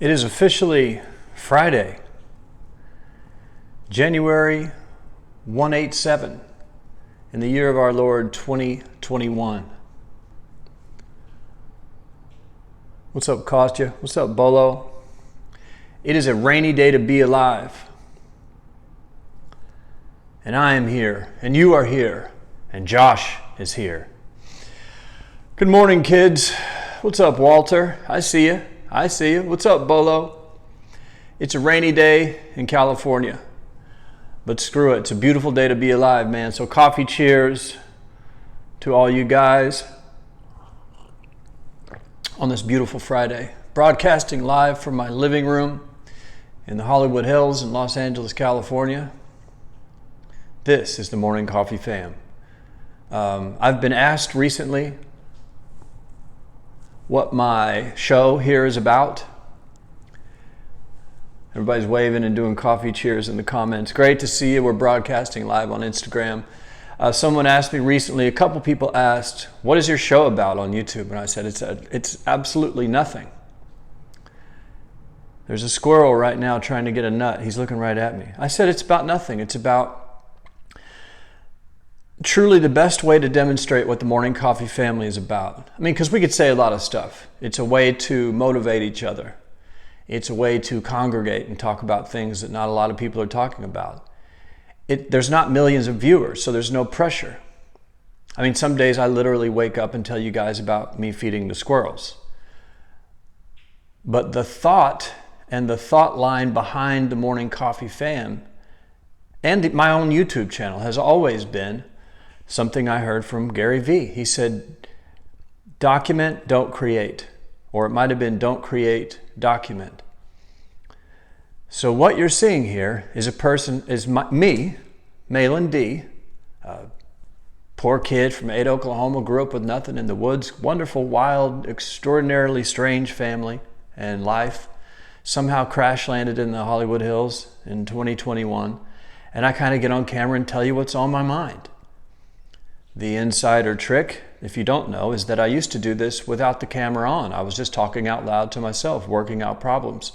It is officially Friday, January 187 in the year of our Lord 2021. What's up, Kostya? What's up, Bolo? It is a rainy day to be alive. And I am here, and you are here, and Josh is here. Good morning, kids. What's up, Walter? I see you. I see you. What's up, Bolo? It's a rainy day in California, but screw it. It's a beautiful day to be alive, man. So coffee cheers to all you guys on this beautiful Friday. Broadcasting live from my living room in the Hollywood Hills in Los Angeles, California. This is the Morning Coffee Fam. I've been asked recently what my show here is about. Everybody's waving and doing coffee cheers in the comments. Great to see you. We're broadcasting live on Instagram. Someone asked me recently, a couple people asked, what is your show about on YouTube? And I said, it's absolutely nothing. There's a squirrel right now trying to get a nut. He's looking right at me. I said, it's about nothing. It's about truly the best way to demonstrate what the Morning Coffee family is about. I mean, because we could say a lot of stuff. It's a way to motivate each other. It's a way to congregate and talk about things that not a lot of people are talking about. There's not millions of viewers, so there's no pressure. I mean, some days I literally wake up and tell you guys about me feeding the squirrels. But the thought and the thought line behind the Morning Coffee fam and my own YouTube channel has always been something I heard from Gary Vee. He said, document, don't create. Or it might have been, don't create, document. So what you're seeing here is me, Malin D, poor kid from Ada, Oklahoma, grew up with nothing in the woods, wonderful, wild, extraordinarily strange family and life, somehow crash landed in the Hollywood Hills in 2021. And I kind of get on camera and tell you what's on my mind. The insider trick, if you don't know, is that I used to do this without the camera on. I was just talking out loud to myself, working out problems.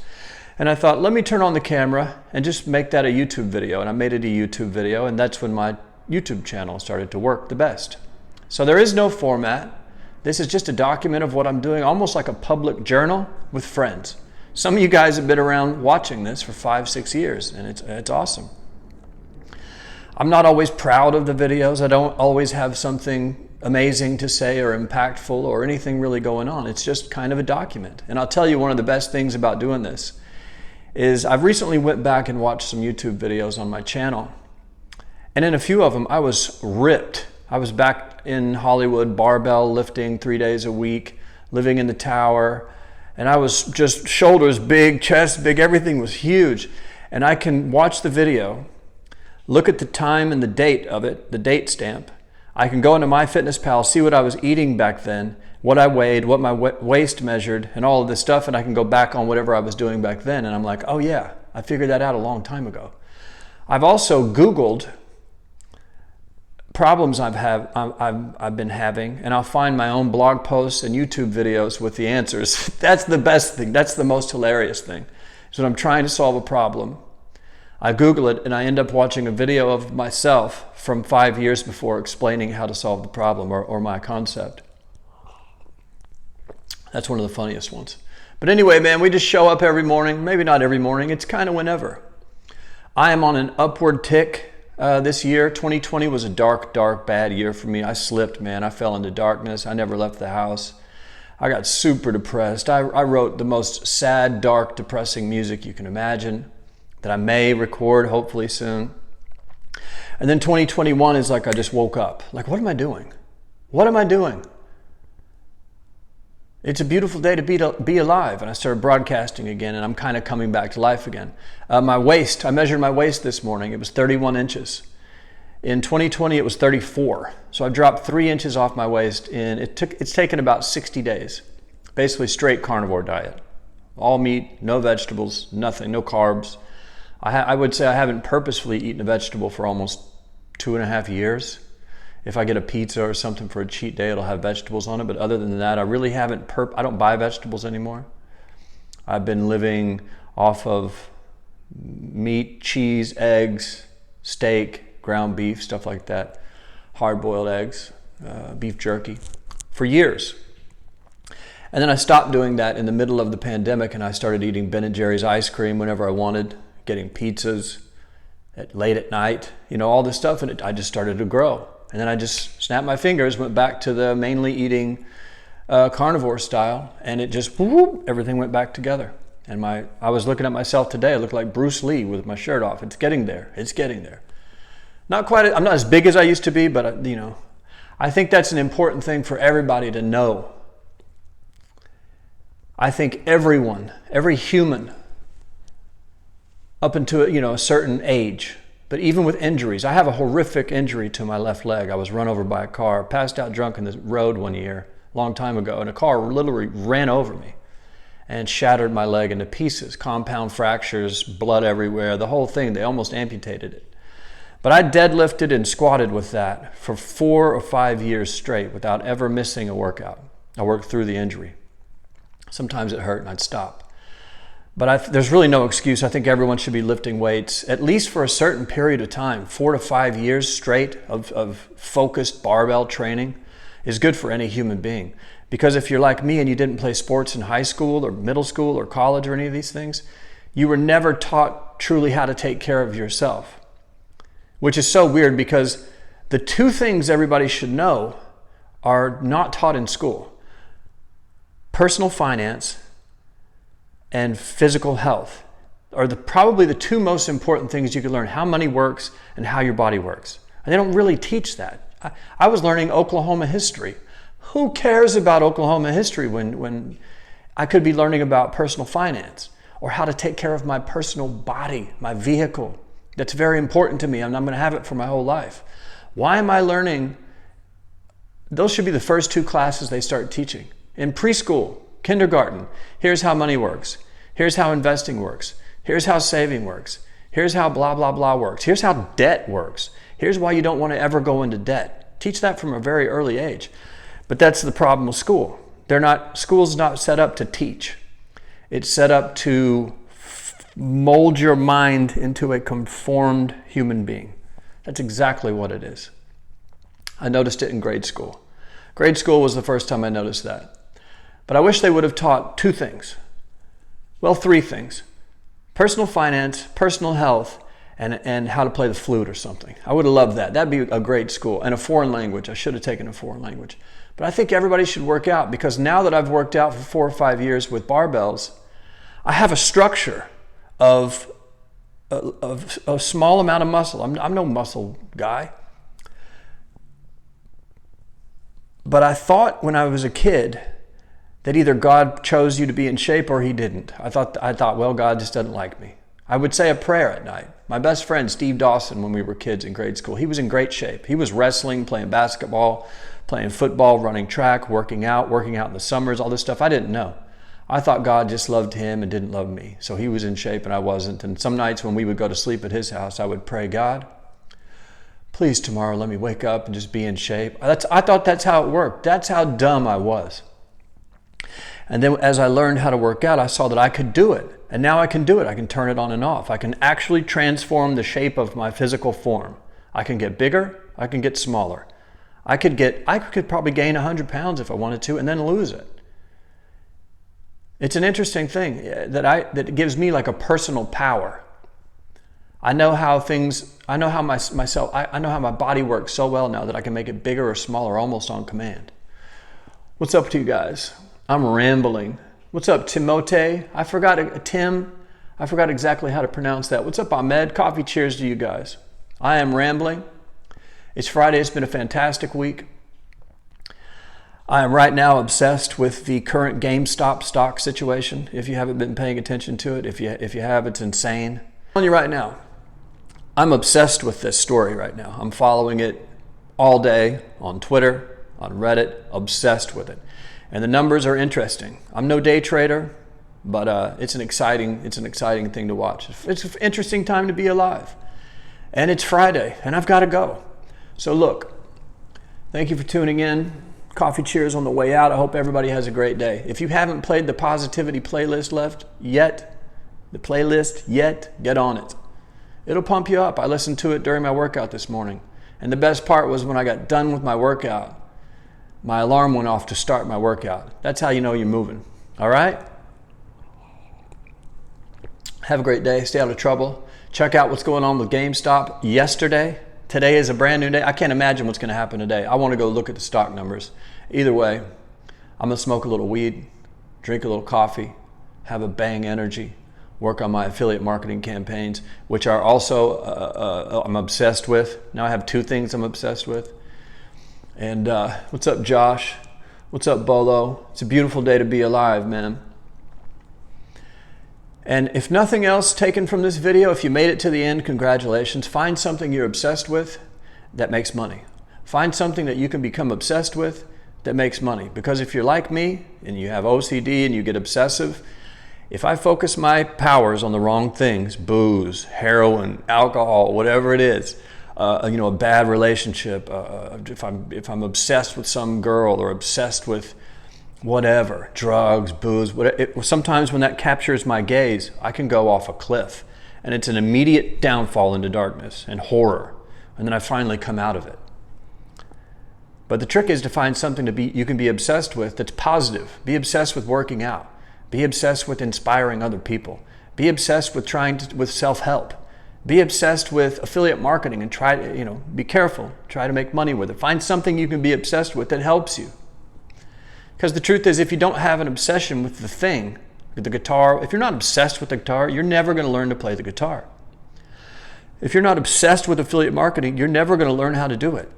And I thought, let me turn on the camera and just make that a YouTube video. And I made it a YouTube video, and that's when my YouTube channel started to work the best. So there is no format. This is just a document of what I'm doing, almost like a public journal with friends. Some of you guys have been around watching this for 5-6 years, and it's awesome. I'm not always proud of the videos. I don't always have something amazing to say or impactful or anything really going on. It's just kind of a document. And I'll tell you, one of the best things about doing this is I've recently went back and watched some YouTube videos on my channel. And in a few of them, I was ripped. I was back in Hollywood, barbell lifting 3 days a week, living in the tower. And I was just shoulders big, chest big, everything was huge. And I can watch the video, look at the time and the date of it, the date stamp. I can go into MyFitnessPal, see what I was eating back then, what I weighed, what my waist measured, and all of this stuff, and I can go back on whatever I was doing back then, and I'm like, oh yeah, I figured that out a long time ago. I've also Googled problems I've been having, and I'll find my own blog posts and YouTube videos with the answers. That's the best thing. That's the most hilarious thing. So when I'm trying to solve a problem, I Google it and I end up watching a video of myself from 5 years before explaining how to solve the problem or my concept. That's one of the funniest ones. But anyway, man, we just show up every morning. Maybe not every morning. It's kind of whenever. I am on an upward tick this year. 2020 was a dark, bad year for me. I slipped, man. I fell into darkness. I never left the house. I got super depressed. I wrote the most sad, dark, depressing music you can imagine that I may record hopefully soon. And then 2021 is like I just woke up. Like, what am I doing? What am I doing? It's a beautiful day to be alive. And I started broadcasting again, and I'm kind of coming back to life again. My waist, I measured my waist this morning. It was 31 inches. In 2020, it was 34. So I dropped 3 inches off my waist, and it's taken about 60 days. Basically straight carnivore diet. All meat, no vegetables, nothing, no carbs. I would say I haven't purposefully eaten a vegetable for almost 2.5 years. If I get a pizza or something for a cheat day, it'll have vegetables on it. But other than that, I really haven't, I don't buy vegetables anymore. I've been living off of meat, cheese, eggs, steak, ground beef, stuff like that, hard-boiled eggs, beef jerky for years. And then I stopped doing that in the middle of the pandemic, and I started eating Ben & Jerry's ice cream whenever I wanted, getting pizzas late at night, all this stuff, and I just started to grow. And then I just snapped my fingers, went back to the mainly eating carnivore style, and it just, whoop, everything went back together. And I was looking at myself today, I looked like Bruce Lee with my shirt off. It's getting there, it's getting there. Not quite, I'm not as big as I used to be, but I think that's an important thing for everybody to know. I think everyone, every human, up until a certain age, but even with injuries, I have a horrific injury to my left leg. I was run over by a car, passed out drunk in the road one year, a long time ago, and a car literally ran over me and shattered my leg into pieces, compound fractures, blood everywhere, the whole thing. They almost amputated it. But I deadlifted and squatted with that for 4 or 5 years straight without ever missing a workout. I worked through the injury. Sometimes it hurt and I'd stop. But there's really no excuse. I think everyone should be lifting weights, at least for a certain period of time. 4 to 5 years straight of focused barbell training is good for any human being. Because if you're like me and you didn't play sports in high school or middle school or college or any of these things, you were never taught truly how to take care of yourself. Which is so weird, because the two things everybody should know are not taught in school. Personal finance and physical health are probably the two most important things you could learn: how money works and how your body works. And they don't really teach that. I was learning Oklahoma history. Who cares about Oklahoma history when I could be learning about personal finance or how to take care of my personal body, my vehicle? That's very important to me, and I'm going to have it for my whole life. Why am I learning? Those should be the first two classes they start teaching. In preschool, kindergarten, here's how money works. Here's how investing works. Here's how saving works. Here's how blah, blah, blah works. Here's how debt works. Here's why you don't want to ever go into debt. Teach that from a very early age. But that's the problem with school. School's not set up to teach. It's set up to mold your mind into a conformed human being. That's exactly what it is. I noticed it in grade school. Grade school was the first time I noticed that. But I wish they would have taught two things. Well, three things. Personal finance, personal health, and how to play the flute or something. I would have loved that. That'd be a great school. And a foreign language. I should have taken a foreign language. But I think everybody should work out, because now that I've worked out for 4 or 5 years with barbells, I have a structure of a small amount of muscle. I'm no muscle guy. But I thought when I was a kid that either God chose you to be in shape or he didn't. I thought, well, God just doesn't like me. I would say a prayer at night. My best friend, Steve Dawson, when we were kids in grade school, he was in great shape. He was wrestling, playing basketball, playing football, running track, working out in the summers, all this stuff. I didn't know. I thought God just loved him and didn't love me. So he was in shape and I wasn't. And some nights when we would go to sleep at his house, I would pray, God, please tomorrow let me wake up and just be in shape. I thought that's how it worked. That's how dumb I was. And then as I learned how to work out, I saw that I could do it. And now I can do it. I can turn it on and off. I can actually transform the shape of my physical form. I can get bigger. I can get smaller. I could probably gain 100 pounds if I wanted to and then lose it. It's an interesting thing that gives me like a personal power. I know how my body works so well now that I can make it bigger or smaller almost on command. What's up to you guys? I'm rambling. What's up, Timote? Tim. I forgot exactly how to pronounce that. What's up, Ahmed? Coffee cheers to you guys. I am rambling. It's Friday. It's been a fantastic week. I am right now obsessed with the current GameStop stock situation. If you haven't been paying attention to it, if you have, it's insane. I'm telling you right now, I'm obsessed with this story right now. I'm following it all day on Twitter, on Reddit, obsessed with it. And the numbers are interesting. I'm no day trader, but it's an exciting thing to watch. It's an interesting time to be alive. And it's Friday, and I've got to go. So look, thank you for tuning in. Coffee cheers on the way out. I hope everybody has a great day. If you haven't played the positivity playlist yet, get on it. It'll pump you up. I listened to it during my workout this morning. And the best part was when I got done with my workout, my alarm went off to start my workout. That's how you know you're moving. All right? Have a great day. Stay out of trouble. Check out what's going on with GameStop yesterday. Today is a brand new day. I can't imagine what's going to happen today. I want to go look at the stock numbers. Either way, I'm going to smoke a little weed, drink a little coffee, have a bang energy, work on my affiliate marketing campaigns, which are also I'm obsessed with. Now I have two things I'm obsessed with. And what's up, Josh? What's up, Bolo? It's a beautiful day to be alive, man. And if nothing else taken from this video, if you made it to the end, congratulations. Find something you're obsessed with that makes money. Find something that you can become obsessed with that makes money. Because if you're like me and you have OCD and you get obsessive, if I focus my powers on the wrong things, booze, heroin, alcohol, whatever it is, a bad relationship, if I'm obsessed with some girl or obsessed with whatever, drugs, booze, sometimes when that captures my gaze, I can go off a cliff, and it's an immediate downfall into darkness and horror, and then I finally come out of it. But the trick is to find something you can be obsessed with that's positive. Be obsessed with working out. Be obsessed with inspiring other people. Be obsessed with with self-help. Be obsessed with affiliate marketing and try to, be careful. Try to make money with it. Find something you can be obsessed with that helps you. Because the truth is, if you don't have an obsession with the thing, with the guitar, if you're not obsessed with the guitar, you're never going to learn to play the guitar. If you're not obsessed with affiliate marketing, you're never going to learn how to do it.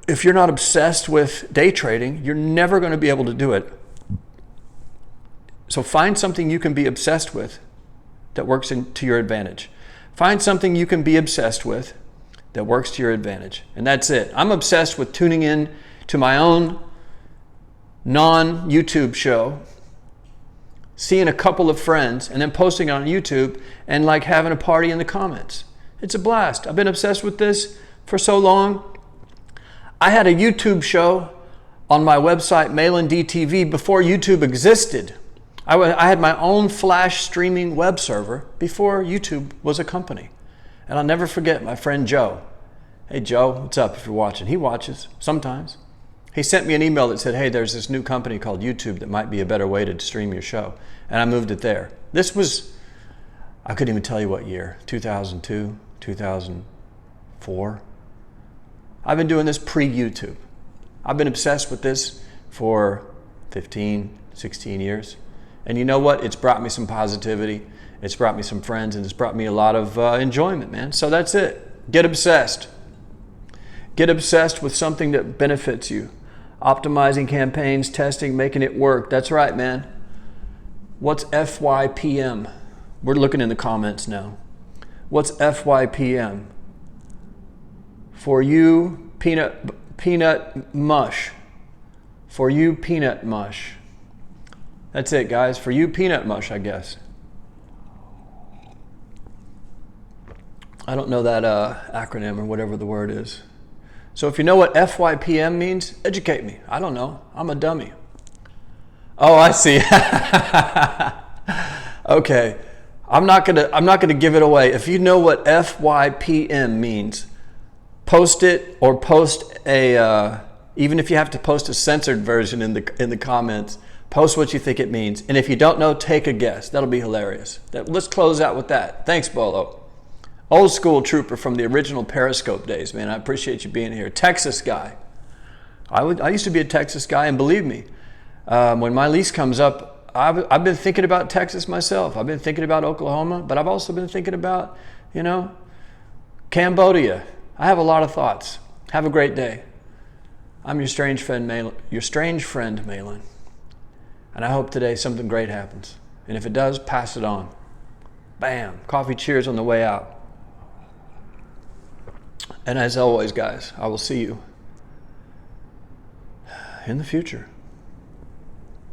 If you're not obsessed with day trading, you're never going to be able to do it. So find something you can be obsessed with that works to your advantage. Find something you can be obsessed with that works to your advantage. And that's it. I'm obsessed with tuning in to my own non-YouTube show, seeing a couple of friends, and then posting it on YouTube and like having a party in the comments. It's a blast. I've been obsessed with this for so long. I had a YouTube show on my website, Malin DTV, before YouTube existed. I had my own flash streaming web server before YouTube was a company. And I'll never forget my friend Joe. Hey Joe, what's up if you're watching? He watches sometimes. He sent me an email that said, hey, there's this new company called YouTube that might be a better way to stream your show. And I moved it there. This was, I couldn't even tell you what year, 2002, 2004. I've been doing this pre-YouTube. I've been obsessed with this for 15, 16 years. And you know what? It's brought me some positivity. It's brought me some friends, and it's brought me a lot of enjoyment, man. So that's it. Get obsessed. Get obsessed with something that benefits you. Optimizing campaigns, testing, making it work. That's right, man. What's FYPM? We're looking in the comments now. What's FYPM? For you, peanut mush. For you, peanut mush. That's it, guys. For you, peanut mush, I guess. I don't know that acronym or whatever the word is. So if you know what FYPM means, educate me. I don't know. I'm a dummy. Oh, I see. Okay. I'm not gonna give it away. If you know what FYPM means, post it, or post a even if you have to post a censored version in the comments, post what you think it means. And if you don't know, take a guess. That'll be hilarious. Let's close out with that. Thanks, Bolo. Old school trooper from the original Periscope days, man. I appreciate you being here. Texas guy. I used to be a Texas guy, and believe me, when my lease comes up, I've been thinking about Texas myself. I've been thinking about Oklahoma, but I've also been thinking about, Cambodia. I have a lot of thoughts. Have a great day. I'm your strange friend, Malin. And I hope today something great happens. And if it does, pass it on. Bam. Coffee cheers on the way out. And as always, guys, I will see you in the future.